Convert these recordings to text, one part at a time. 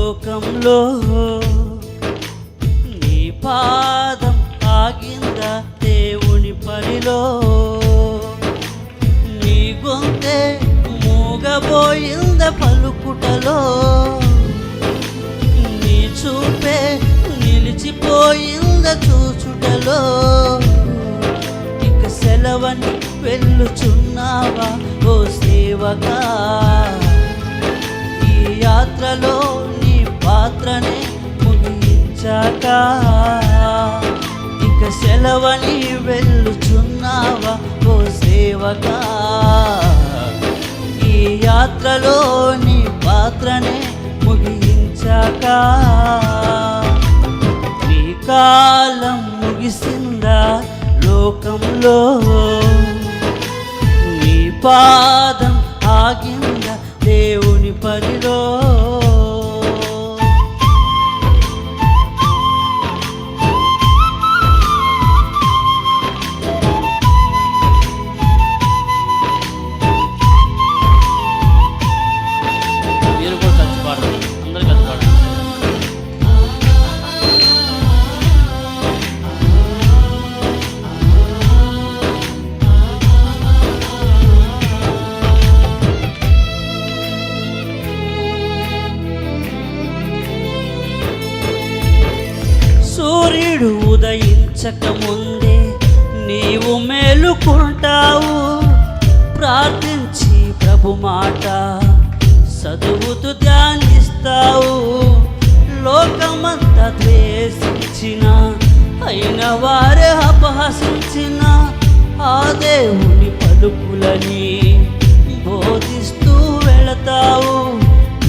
లోకంలో నీ పాదం ఆగిందా దేవుని పనిలో? నీ గొంతే మూగబోయింద పలుకుటలో? నీ చూపే నిలిచిపోయింద చూచుటలో? ఇక సెలవని వెళ్ళుచున్నావా ఓ సేవకా? ఈ యాత్రలో నీ పాత్రనే ముగించాక ఇక సెలవని వెళ్ళుచున్నావా ఓ సేవకా? ఈ యాత్రలో నీ పాత్రనే ముగించాక నీ కాలం ముగిసిందా లోకంలో? నీ పాదం ఆగిందా దేవుని పనిలో? మీరు కూడా కలిసి పాడండి, అందరూ కలిసి పాడండి. సూర్యుడు ఉదయించక ముందే నీవు మేలుకుంటావు. ప్రార్థించి ప్రభు మాట చదువుతూ ధ్యానిస్తావు. లోకమంతా ద్వేషించిన అయిన వారే అపహసించిన ఆ దేవుని పలుకులని బోధిస్తూ వెళతావు.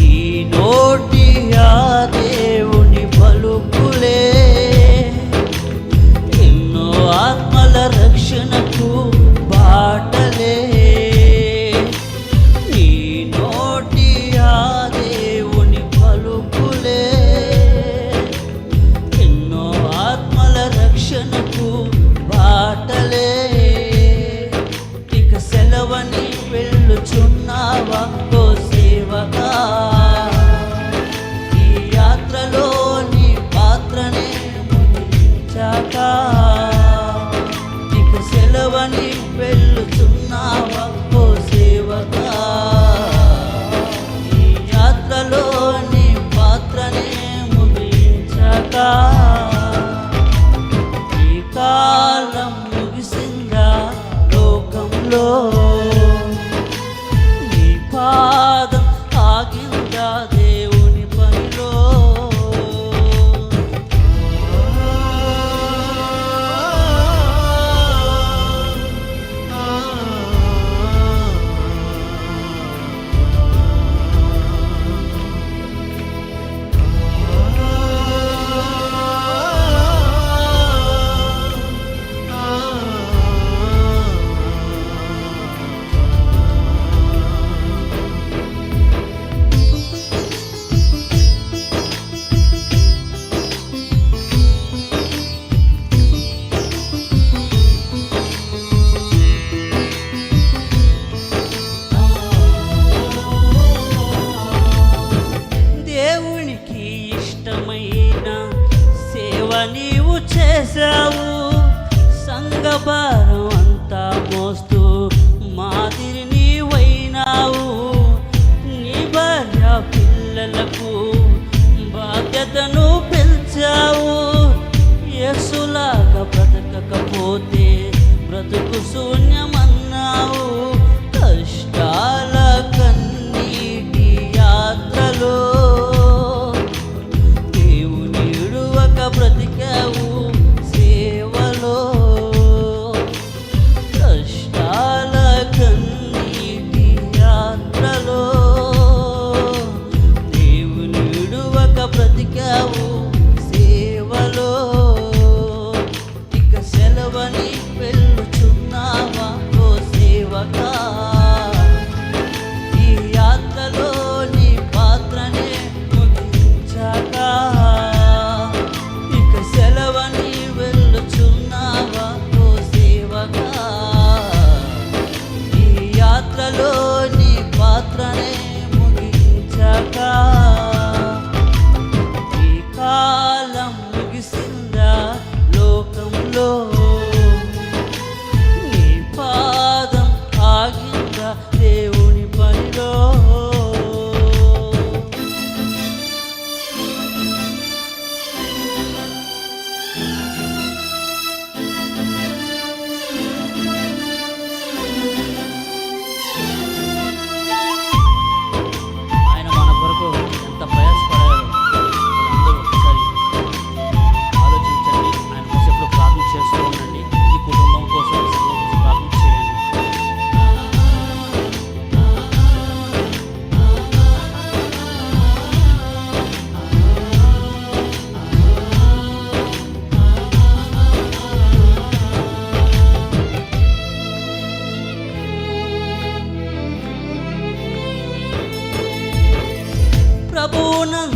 ఈ నోటి ఆ దేవుని పలుకులే ఎన్నో ఆత్మల రక్షణకు బాటలే. ఈ నోటి ఆ దేవుని పలుకులే ఎన్నో ఆత్మల రక్షణకు బాటలే. ఇక సెలవని వెళ్ళుచున్నావా ఓ సేవకా? ఈ యాత్రలో నీ పాత్రనే ముగించాక ఇక సెలవని వెళ్ళుచున్నావా ఓ సేవకా? ఈ యాత్రలో నీ పాత్రనే ముగించాక ఈ కాలం ముగిసిందా లోకంలో? నీ పాదం ఆగిందా దేవుని పనిలో? దేవునికి ఇష్టమైన సేవ నీవు చేశావు. సంఘభారం అంతా మోస్తూ మాదిరి నీవైనావు. నీ భార్య పిల్లలకు బాధ్యతను పెంచావు. యేసులాగా బ్రతకకపోతే బ్రతుకు శూన్యమన్నావు. కష్టాల కన్నీటి యాత్రలో దేవుని విడువక బ్రతికావు సేవలో.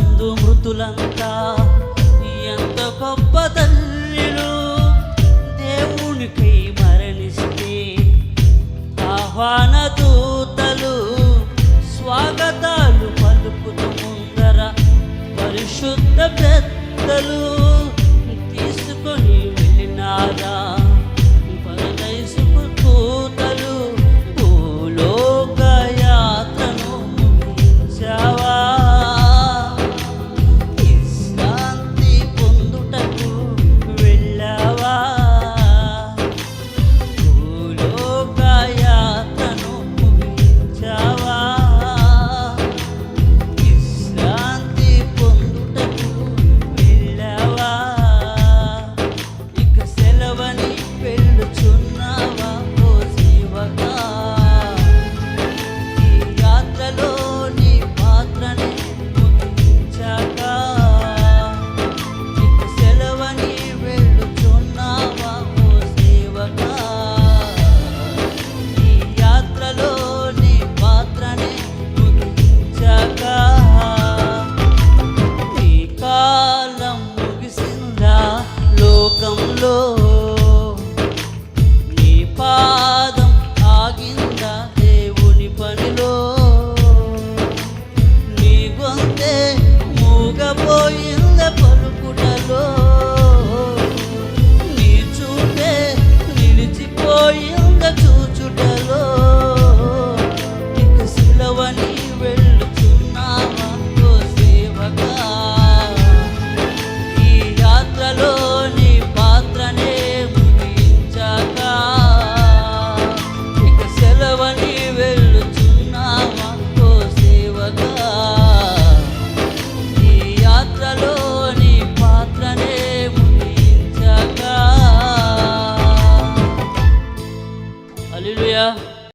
నందు మృతులంతా ఎంత గొప్ప ధన్యులు. దేవునికై మరణిస్తే ఆహ్వాన దూతలు స్వాగతాలు పలుకుతూ ముందర పరిశుద్ధ పెద్దలు తీసుకొని వెళ్ళినారా